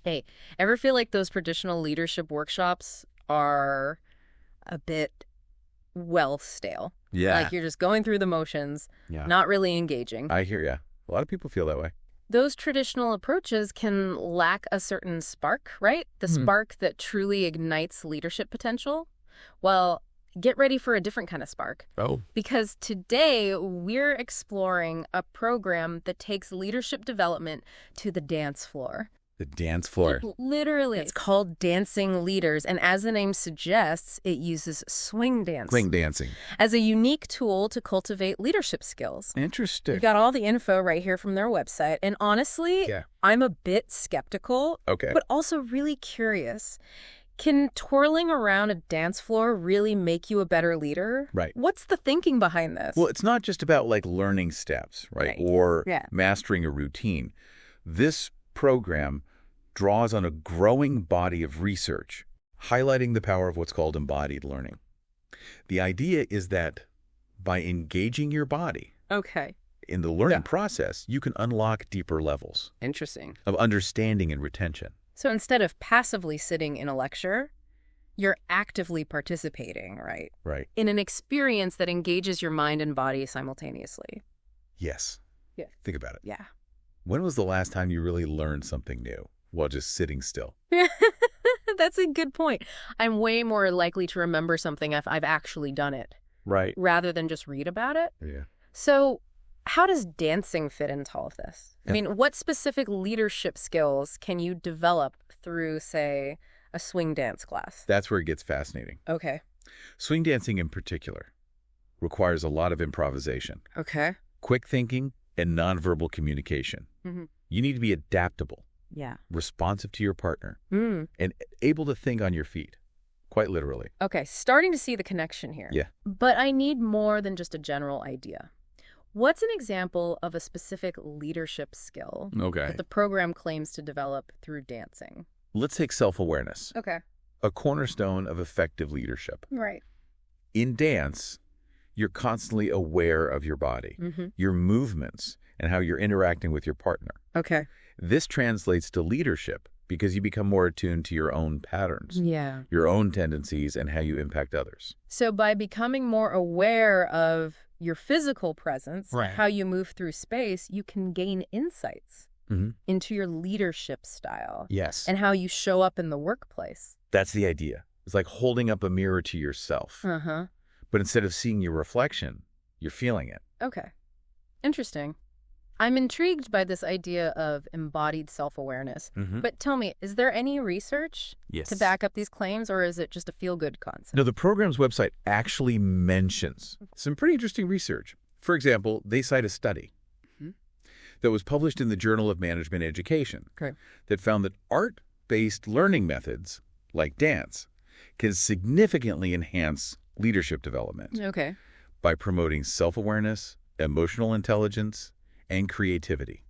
Hey, ever feel like those traditional leadership workshops are a bit, well, stale? Yeah. Like you're just going through the motions, Yeah. not really engaging. I hear ya. A lot of people feel that way. Those traditional approaches can lack a certain spark, right? The Hmm. spark that truly ignites leadership potential. Well, get ready for a different kind of spark. Oh. Because today we're exploring a program that takes leadership development to the dance floor. The dance floor. Literally. It's called Dancing Leaders, and as the name suggests, it uses swing dance Swing dancing. as a unique tool to cultivate leadership skills. Interesting. You've got all the info right here from their website, and honestly, Yeah. I'm a bit skeptical, Okay. but also really curious. Can twirling around a dance floor really make you a better leader? Right. What's the thinking behind this? Well, it's not just about like learning steps, right? Right. Or Yeah. mastering a routine. This program draws on a growing body of research, highlighting the power of what's called embodied learning. The idea is that by engaging your body Okay. in the learning Yeah. process, you can unlock deeper levels Interesting. of understanding and retention. So instead of passively sitting in a lecture, you're actively participating, right? Right. In an experience that engages your mind and body simultaneously. Yes. Yeah. Think about it. Yeah. When was the last time you really learned something new while just sitting still? That's a good point. I'm way more likely to remember something if I've actually done it, Right. rather than just read about it. Yeah. So how does dancing fit into all of this? I Yeah. mean, what specific leadership skills can you develop through, say, a swing dance class? That's where it gets fascinating. Okay. Swing dancing in particular requires a lot of improvisation, Okay. quick thinking, and nonverbal communication. Mhm. You need to be adaptable, Yeah. responsive to your partner, Mm. and able to think on your feet, quite literally. Okay, starting to see the connection here. Yeah. But I need more than just a general idea. What's an example of a specific leadership skill Okay. that the program claims to develop through dancing? Let's take self-awareness, Okay. a cornerstone of effective leadership. Right. In dance, you're constantly aware of your body, Mm-hmm. your movements, and how you're interacting with your partner. Okay. This translates to leadership because you become more attuned to your own patterns, Yeah. your own tendencies, and how you impact others. So by becoming more aware of your physical presence, Right. how you move through space, you can gain insights Mm-hmm. into your leadership style Yes. and how you show up in the workplace. That's the idea. It's like holding up a mirror to yourself. Uh-huh. But instead of seeing your reflection, you're feeling it. Okay. Interesting. I'm intrigued by this idea of embodied self-awareness. Mm-hmm. But tell me, is there any research Yes. to back up these claims, or is it just a feel-good concept? No, the program's website actually mentions some pretty interesting research. For example, they cite a study Mhm. that was published in the Journal of Management Education Okay. that found that art-based learning methods, like dance, can significantly enhance leadership development Okay. by promoting self-awareness, emotional intelligence, and creativity.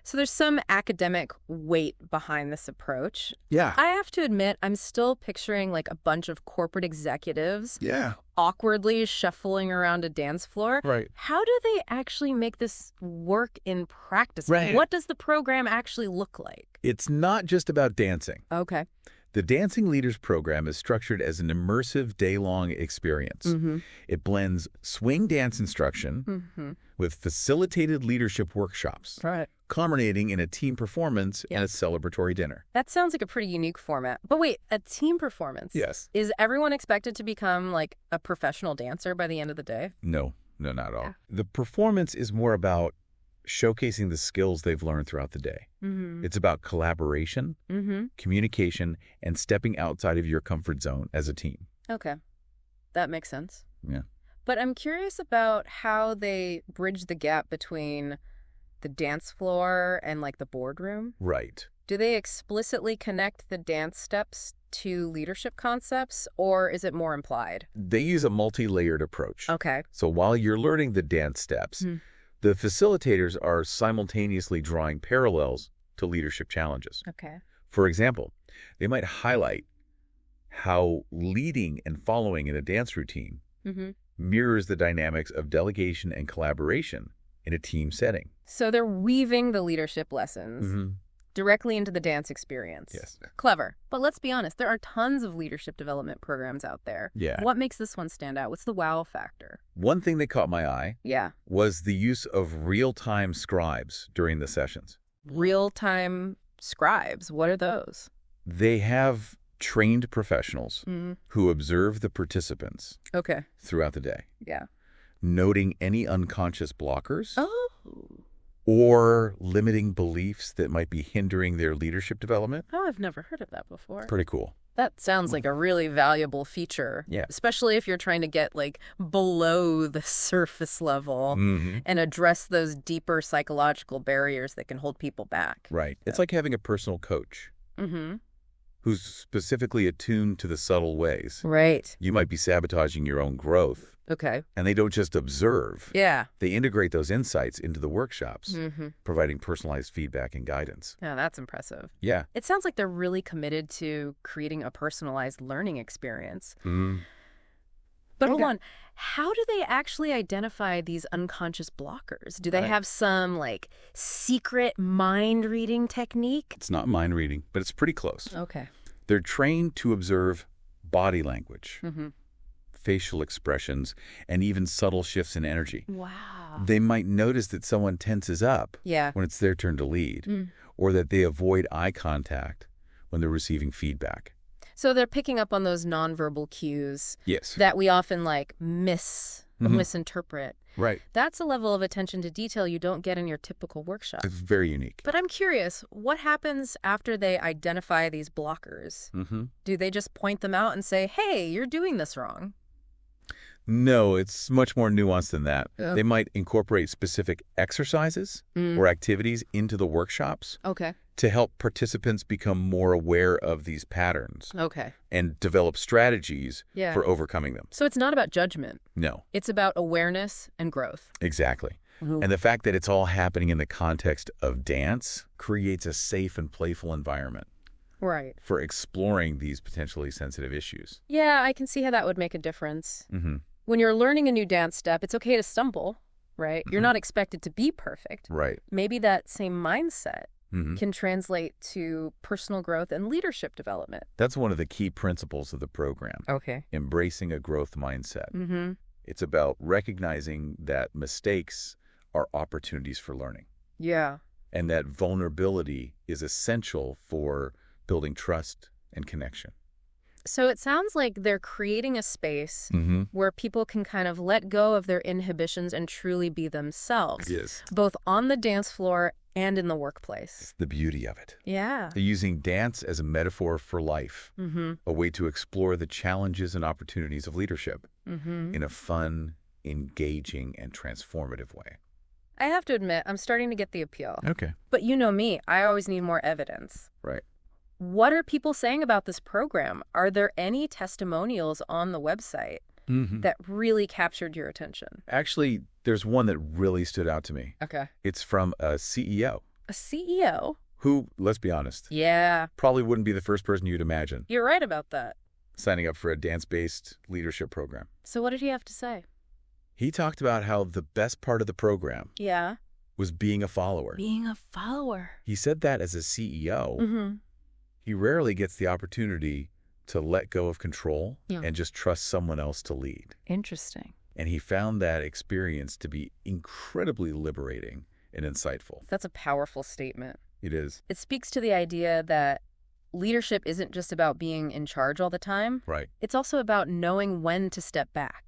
So there's some academic weight behind this approach. Yeah. I have to admit, I'm still picturing like a bunch of corporate executives Yeah. awkwardly shuffling around a dance floor. Right. How do they actually make this work in practice? Right. What does the program actually look like? It's not just about dancing. Okay. The Dancing Leaders program is structured as an immersive day-long experience. Mm-hmm. It blends swing dance instruction Mm-hmm. with facilitated leadership workshops, Right. culminating in a team performance and a celebratory dinner. That sounds like a pretty unique format. But wait, a team performance? Yes. Is everyone expected to become like a professional dancer by the end of the day? No, not at all. Yeah. The performance is more about showcasing the skills they've learned throughout the day. Mm-hmm. It's about collaboration, Mm-hmm. communication, and stepping outside of your comfort zone as a team. Okay. That makes sense. Yeah. But I'm curious about how they bridge the gap between the dance floor and like the boardroom. Right. Do they explicitly connect the dance steps to leadership concepts, or is it more implied? They use a multi-layered approach. Okay. So while you're learning the dance steps, Hmm. the facilitators are simultaneously drawing parallels to leadership challenges. Okay. For example, they might highlight how leading and following in a dance routine Mm-hmm. mirrors the dynamics of delegation and collaboration in a team setting. So they're weaving the leadership lessons directly into the dance experience. Yes. Clever. But let's be honest, there are tons of leadership development programs out there. Yeah. What makes this one stand out? What's the wow factor? One thing that caught my eye Yeah. was the use of real-time scribes during the sessions. Real-time scribes. What are those? They have trained professionals who observe the participants Okay. throughout the day, Yeah. noting any unconscious blockers Oh. or limiting beliefs that might be hindering their leadership development. Oh, I've never heard of that before. Pretty cool. That sounds like a really valuable feature. Yeah. Especially if you're trying to get like below the surface level and address those deeper psychological barriers that can hold people back. Right. It's like having a personal coach Mm-hmm. who's specifically attuned to the subtle ways. Right. You might be sabotaging your own growth, Okay. and they don't just observe. Yeah. They integrate those insights into the workshops, Mm-hmm. providing personalized feedback and guidance. Yeah, that's impressive. Yeah. It sounds like they're really committed to creating a personalized learning experience. But hold Okay. on, how do they actually identify these unconscious blockers? Do they Right. have some like secret mind reading technique? It's not mind reading, but it's pretty close. Okay. They're trained to observe body language, Mm-hmm. facial expressions, and even subtle shifts in energy. Wow. They might notice that someone tenses up Yeah. when it's their turn to lead, or that they avoid eye contact when they're receiving feedback. So they're picking up on those nonverbal cues Yes. that we often like misinterpret. Right. That's a level of attention to detail you don't get in your typical workshop. It's very unique. But I'm curious, what happens after they identify these blockers? Do they just point them out and say, hey, you're doing this wrong? No, it's much more nuanced than that. Yeah. They might incorporate specific exercises or activities into the workshops Okay. to help participants become more aware of these patterns Okay. and develop strategies Yeah. for overcoming them. So it's not about judgment. No, It's about awareness and growth. exactly. And the fact that it's all happening in the context of dance creates a safe and playful environment Right. for exploring these potentially sensitive issues. Yeah, I can see how that would make a difference. When you're learning a new dance step, it's okay to stumble, right? You're not expected to be perfect. Right. Maybe that same mindset can translate to personal growth and leadership development. That's one of the key principles of the program, Okay. embracing a growth mindset. Mm-hmm. It's about recognizing that mistakes are opportunities for learning Yeah. and that vulnerability is essential for building trust and connection. So it sounds like they're creating a space where people can kind of let go of their inhibitions and truly be themselves, Yes. both on the dance floor and in the workplace. It's the beauty of it. Yeah. They're using dance as a metaphor for life, Mm-hmm. a way to explore the challenges and opportunities of leadership Mm-hmm. in a fun, engaging, and transformative way. I have to admit, I'm starting to get the appeal. Okay. But you know me, I always need more evidence. Right. What are people saying about this program? Are there any testimonials on the website that really captured your attention? Actually, there's one that really stood out to me. Okay. It's from a CEO A CEO? who, let's be honest, Yeah, probably wouldn't be the first person you'd imagine you're right about that. signing up for a dance-based leadership program. So what did he have to say? He talked about how the best part of the program Yeah. was being a follower. Being a follower. He said that as a CEO, Mm-hmm. he rarely gets the opportunity to let go of control Yeah. and just trust someone else to lead. Interesting. And he found that experience to be incredibly liberating and insightful. That's a powerful statement. It is. It speaks to the idea that leadership isn't just about being in charge all the time. Right. It's also about knowing when to step back.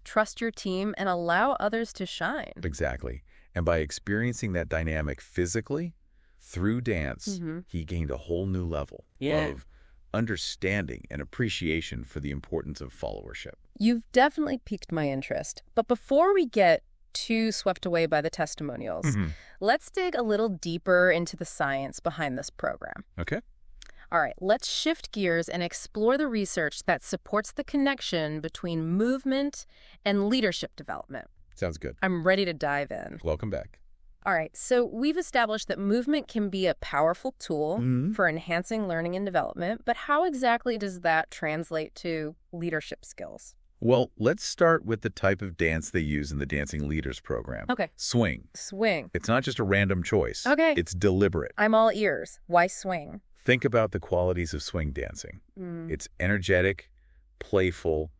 Trust your team and allow others to shine. Exactly. And by experiencing that dynamic physically through dance, Mhm. he gained a whole new level of understanding and appreciation for the importance of followership. You've definitely piqued my interest. But before we get too swept away by the testimonials, let's dig a little deeper into the science behind this program. Okay. All right, let's shift gears and explore the research that supports the connection between movement and leadership development. Sounds good. I'm ready to dive in. Welcome back. All right, so we've established that movement can be a powerful tool for enhancing learning and development, but how exactly does that translate to leadership skills? Well, let's start with the type of dance they use in the Dancing Leaders program. Okay. Swing. Swing. It's not just a random choice. Okay. It's deliberate. I'm all ears. Why swing? Think about the qualities of swing dancing. It's energetic, playful,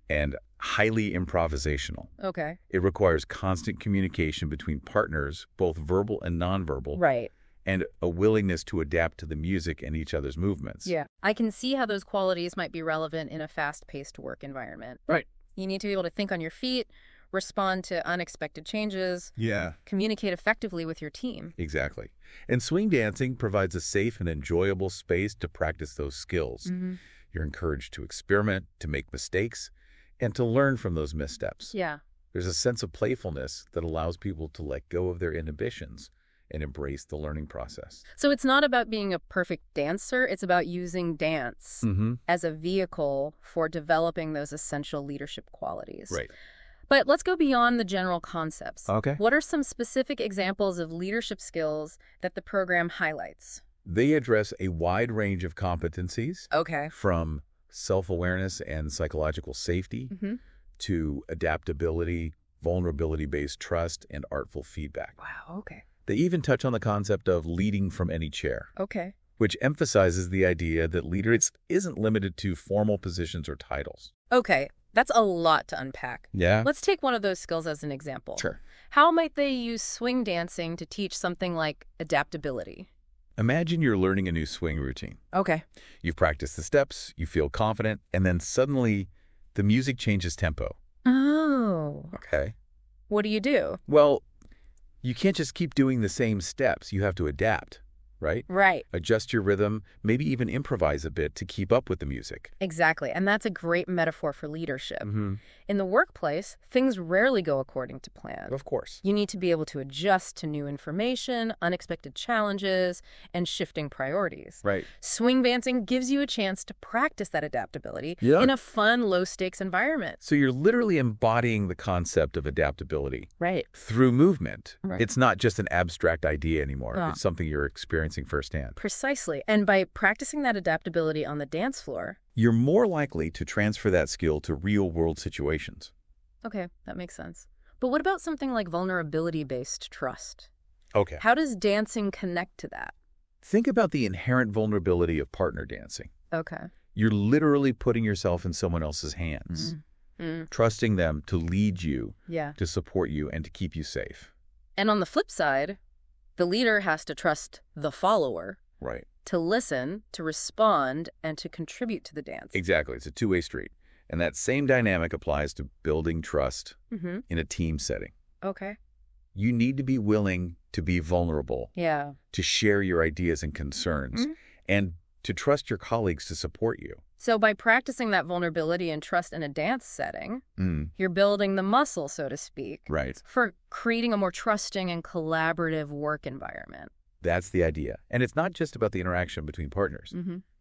and highly improvisational. Okay. It requires constant communication between partners, both verbal and nonverbal, Right. and a willingness to adapt to the music and each other's movements. Yeah. I can see how those qualities might be relevant in a fast-paced work environment. Right. You need to be able to think on your feet, respond to unexpected changes, Yeah. communicate effectively with your team. Exactly. And swing dancing provides a safe and enjoyable space to practice those skills. You're encouraged to experiment, to make mistakes, and to learn from those missteps. Yeah. There's a sense of playfulness that allows people to let go of their inhibitions and embrace the learning process. So it's not about being a perfect dancer. It's about using dance as a vehicle for developing those essential leadership qualities. Right. But let's go beyond the general concepts. Okay. What are some specific examples of leadership skills that the program highlights? They address a wide range of competencies, Okay. from self-awareness and psychological safety to adaptability, vulnerability-based trust, and artful feedback. Wow, okay. They even touch on the concept of leading from any chair, Okay. which emphasizes the idea that leadership isn't limited to formal positions or titles. Okay, that's a lot to unpack. Yeah? Let's take one of those skills as an example. Sure. How might they use swing dancing to teach something like adaptability? Imagine you're learning a new swing routine. Okay. You've practiced the steps, you feel confident, and then suddenly the music changes tempo. Oh. Okay. What do you do? Well, you can't just keep doing the same steps. You have to adapt, right? Right. Adjust your rhythm, maybe even improvise a bit to keep up with the music. Exactly. And that's a great metaphor for leadership. Mm-hmm. In the workplace, things rarely go according to plan. Of course. You need to be able to adjust to new information, unexpected challenges, and shifting priorities. Right. Swing dancing gives you a chance to practice that adaptability Yeah. in a fun, low-stakes environment. So you're literally embodying the concept of adaptability Right. through movement. Right. It's not just an abstract idea anymore. Ah. It's something you're experiencing firsthand. Precisely. And by practicing that adaptability on the dance floor, You're more likely to transfer that skill to real-world situations. okay, that makes sense. But what about something like vulnerability-based trust? Okay. How does dancing connect to that? Think about the inherent vulnerability of partner dancing. Okay. You're literally putting yourself in someone else's hands, trusting them to lead you, Yeah. to support you, and to keep you safe. And on the flip side, the leader has to trust the follower Right. to listen, to respond, and to contribute to the dance. Exactly. It's a two-way street. And that same dynamic applies to building trust Mm-hmm. in a team setting. Okay. You need to be willing to be vulnerable, Yeah. to share your ideas and concerns, and to trust your colleagues to support you. So by practicing that vulnerability and trust in a dance setting, you're building the muscle, so to speak, Right. for creating a more trusting and collaborative work environment. That's the idea. And it's not just about the interaction between partners.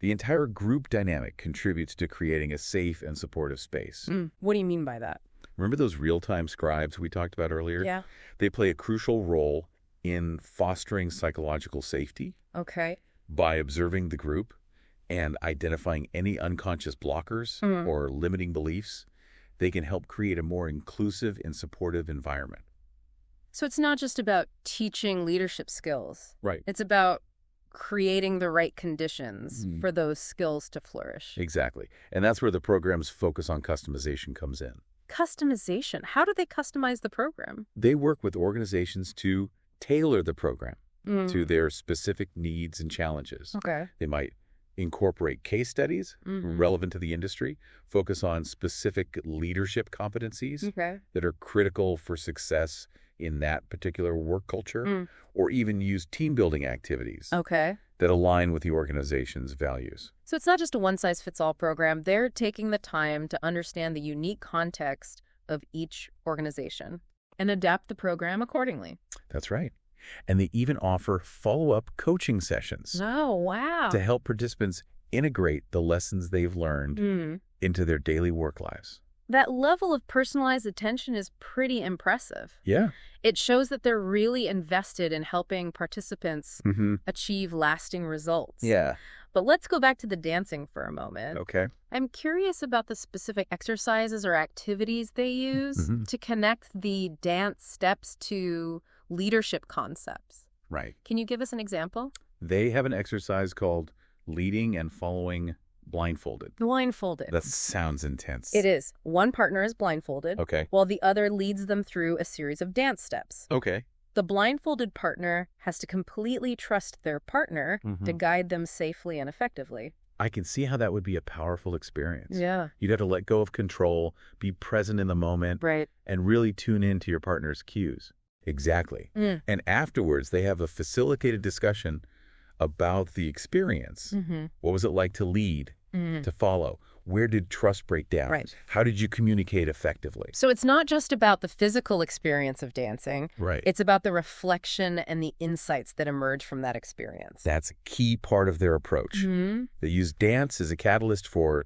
The entire group dynamic contributes to creating a safe and supportive space. What do you mean by that? Remember those real-time scribes we talked about earlier? Yeah. They play a crucial role in fostering psychological safety Okay. by observing the group and identifying any unconscious blockers or limiting beliefs. They can help create a more inclusive and supportive environment. So it's not just about teaching leadership skills. Right. It's about creating the right conditions for those skills to flourish. Exactly. And that's where the program's focus on customization comes in. Customization. How do they customize the program? They work with organizations to tailor the program to their specific needs and challenges. Okay. They might incorporate case studies relevant to the industry, focus on specific leadership competencies Okay. that are critical for success in that particular work culture, or even use team-building activities Okay. that align with the organization's values. So it's not just a one-size-fits-all program. They're taking the time to understand the unique context of each organization and adapt the program accordingly. That's right. And they even offer follow-up coaching sessions Oh, wow. to help participants integrate the lessons they've learned into their daily work lives. That level of personalized attention is pretty impressive. Yeah. It shows that they're really invested in helping participants achieve lasting results. Yeah. But let's go back to the dancing for a moment. Okay. I'm curious about the specific exercises or activities they use to connect the dance steps to leadership concepts. Right. Can you give us an example? They have an exercise called leading and following blindfolded. Blindfolded. That sounds intense. It is. One partner is blindfolded, Okay. while the other leads them through a series of dance steps. Okay. The blindfolded partner has to completely trust their partner to guide them safely and effectively. I can see how that would be a powerful experience. Yeah. You'd have to let go of control, be present in the moment, Right. and really tune in to your partner's cues. Exactly. And afterwards, they have a facilitated discussion about the experience. What was it like to lead, to follow? Where did trust break down? Right. How did you communicate effectively? So it's not just about the physical experience of dancing. Right. It's about the reflection and the insights that emerge from that experience. That's a key part of their approach. They use dance as a catalyst for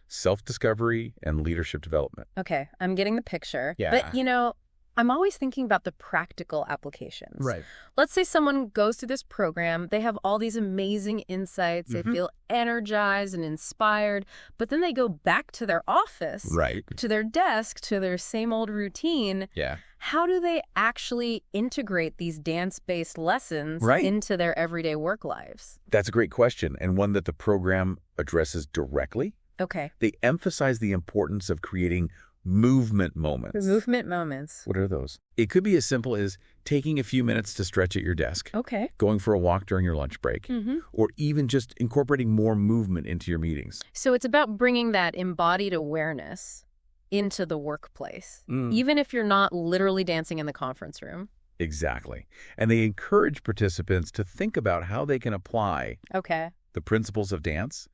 self-discovery and leadership development. Okay, I'm getting the picture. Yeah. But, I'm always thinking about the practical applications. Right. Let's say someone goes through this program, they have all these amazing insights, they feel energized and inspired, but then they go back to their office, Right. to their desk, to their same old routine. Yeah. How do they actually integrate these dance-based lessons Right. into their everyday work lives? That's a great question, and one that the program addresses directly. Okay. They emphasize the importance of creating movement moments. Movement moments. What are those? It could be as simple as taking a few minutes to stretch at your desk, Okay. going for a walk during your lunch break, or even just incorporating more movement into your meetings. So it's about bringing that embodied awareness into the workplace, even if you're not literally dancing in the conference room. Exactly. And they encourage participants to think about how they can apply Okay. the principles of dance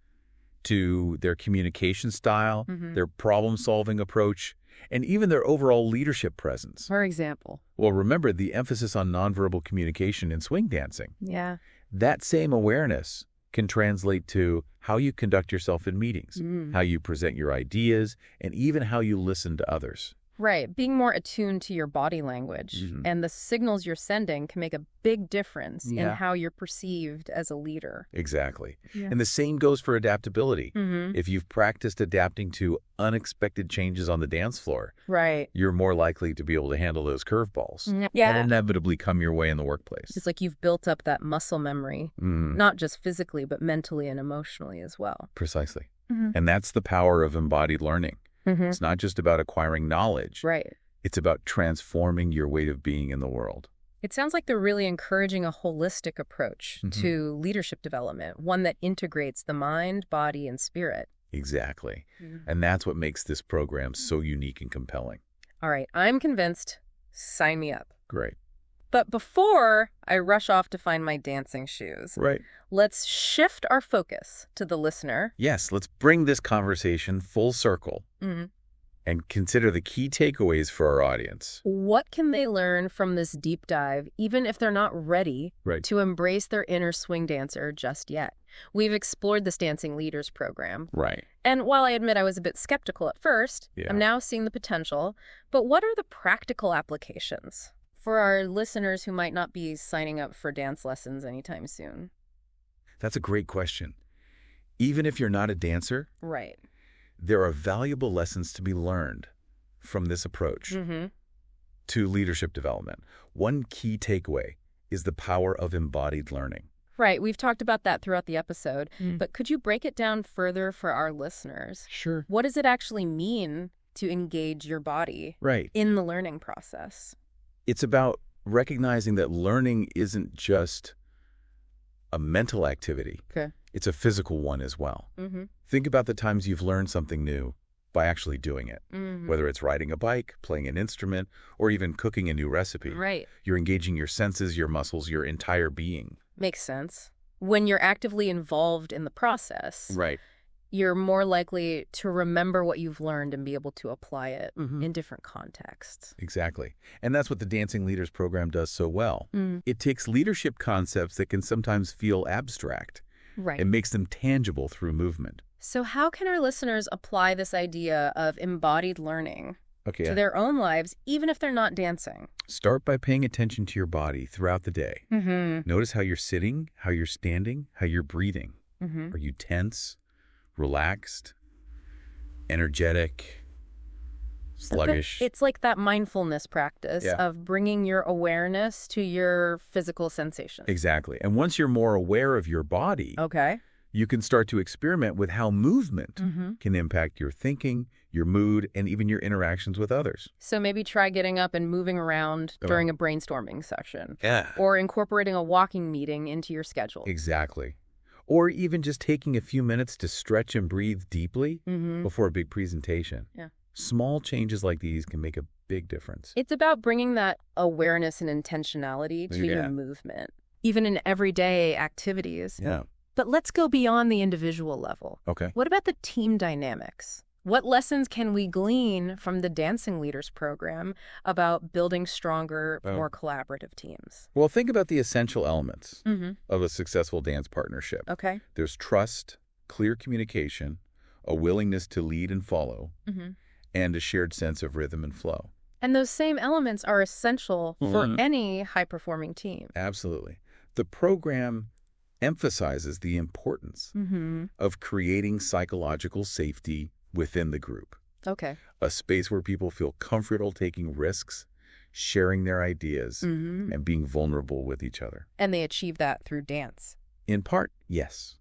to their communication style, their problem-solving approach, and even their overall leadership presence. For example. Well, remember the emphasis on nonverbal communication in swing dancing. Yeah. That same awareness can translate to how you conduct yourself in meetings, how you present your ideas, and even how you listen to others. Right. Being more attuned to your body language and the signals you're sending can make a big difference in how you're perceived as a leader. Exactly. Yeah. And the same goes for adaptability. If you've practiced adapting to unexpected changes on the dance floor, Right. you're more likely to be able to handle those curveballs Yeah. that inevitably come your way in the workplace. It's like you've built up that muscle memory, not just physically, but mentally and emotionally as well. Precisely. And that's the power of embodied learning. It's not just about acquiring knowledge. Right. It's about transforming your way of being in the world. It sounds like they're really encouraging a holistic approach to leadership development, one that integrates the mind, body, and spirit. Exactly. And that's what makes this program so unique and compelling. All right, I'm convinced. Sign me up. Great. But before I rush off to find my dancing shoes, Right. let's shift our focus to the listener. Yes, let's bring this conversation full circle and consider the key takeaways for our audience. What can they learn from this deep dive, even if they're not ready Right. to embrace their inner swing dancer just yet? We've explored this Dancing Leaders program. Right. And while I admit I was a bit skeptical at first, Yeah. I'm now seeing the potential. But what are the practical applications for our listeners who might not be signing up for dance lessons anytime soon? That's a great question. Even if you're not a dancer, Right. there are valuable lessons to be learned from this approach to leadership development. One key takeaway is the power of embodied learning. Right. We've talked about that throughout the episode. But could you break it down further for our listeners? Sure. What does it actually mean to engage your body Right. in the learning process? It's about recognizing that learning isn't just a mental activity. Okay. It's a physical one as well. Think about the times you've learned something new by actually doing it, whether it's riding a bike, playing an instrument, or even cooking a new recipe. Right. You're engaging your senses, your muscles, your entire being. Makes sense. When you're actively involved in the process, Right. you're more likely to remember what you've learned and be able to apply it in different contexts. Exactly. And that's what the Dancing Leaders program does so well. It takes leadership concepts that can sometimes feel abstract Right. and makes them tangible through movement. So how can our listeners apply this idea of embodied learning Okay. to their own lives, even if they're not dancing? Start by paying attention to your body throughout the day. Notice how you're sitting, how you're standing, how you're breathing. Are you tense, relaxed, energetic, sluggish? It's like that mindfulness practice Yeah. of bringing your awareness to your physical sensations. Exactly. And once you're more aware of your body, Okay. you can start to experiment with how movement can impact your thinking, your mood, and even your interactions with others. So maybe try getting up and moving around during a brainstorming session. Yeah. Or incorporating a walking meeting into your schedule. Exactly. Or even just taking a few minutes to stretch and breathe deeply before a big presentation. Yeah. Small changes like these can make a big difference. It's about bringing that awareness and intentionality to your movement, even in everyday activities. Yeah. But let's go beyond the individual level. Okay. What about the team dynamics? What lessons can we glean from the Dancing Leaders program about building stronger, more collaborative teams? Well, think about the essential elements of a successful dance partnership. Okay. There's trust, clear communication, a willingness to lead and follow, and a shared sense of rhythm and flow. And those same elements are essential for any high-performing team. Absolutely. The program emphasizes the importance of creating psychological safety within the group. Okay. A space where people feel comfortable taking risks, sharing their ideas, and being vulnerable with each other. And they achieve that through dance. In part, yes.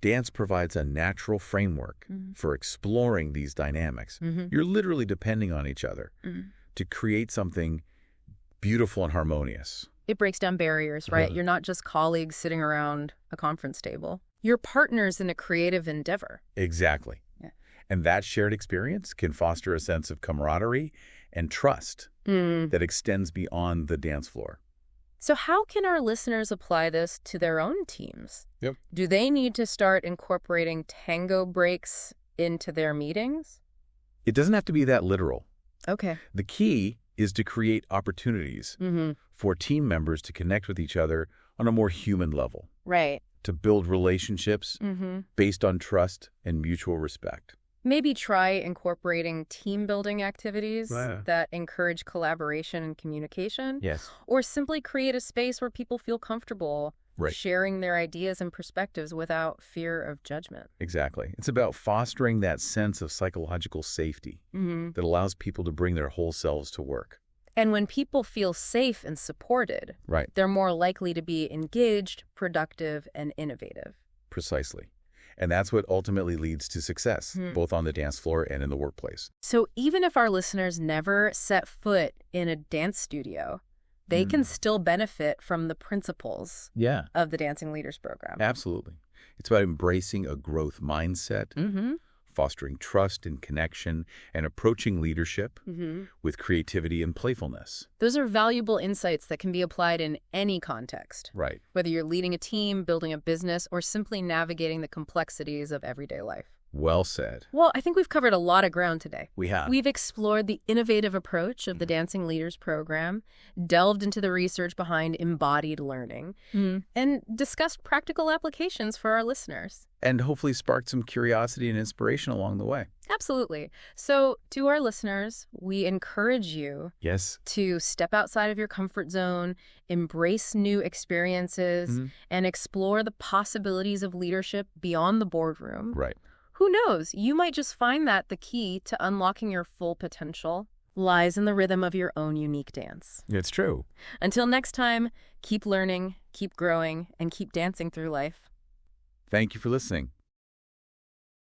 Dance provides a natural framework for exploring these dynamics. You're literally depending on each other to create something beautiful and harmonious. It breaks down barriers, right? You're not just colleagues sitting around a conference table. You're partners in a creative endeavor. Exactly. Yeah. And that shared experience can foster a sense of camaraderie and trust that extends beyond the dance floor. So how can our listeners apply this to their own teams? Yep. Do they need to start incorporating tango breaks into their meetings? It doesn't have to be that literal. Okay. The key is to create opportunities for team members to connect with each other on a more human level, Right. to build relationships based on trust and mutual respect. Maybe try incorporating team-building activities Right. that encourage collaboration and communication. Yes. Or simply create a space where people feel comfortable Right. sharing their ideas and perspectives without fear of judgment. Exactly. It's about fostering that sense of psychological safety that allows people to bring their whole selves to work. And when people feel safe and supported, Right. they're more likely to be engaged, productive, and innovative. Precisely. And that's what ultimately leads to success, both on the dance floor and in the workplace. So even if our listeners never set foot in a dance studio, they can still benefit from the principles Yeah. of the Dancing Leaders program. Absolutely. It's about embracing a growth mindset, fostering trust and connection, and approaching leadership with creativity and playfulness. Those are valuable insights that can be applied in any context, Right. whether you're leading a team, building a business, or simply navigating the complexities of everyday life. Well said. Well, I think we've covered a lot of ground today. We have. We've explored the innovative approach of the Dancing Leaders program, delved into the research behind embodied learning, and discussed practical applications for our listeners. And hopefully sparked some curiosity and inspiration along the way. Absolutely. So to our listeners, we encourage you Yes. to step outside of your comfort zone, embrace new experiences, and explore the possibilities of leadership beyond the boardroom. Right. Who knows? You might just find that the key to unlocking your full potential lies in the rhythm of your own unique dance. It's true. Until next time, keep learning, keep growing, and keep dancing through life. Thank you for listening.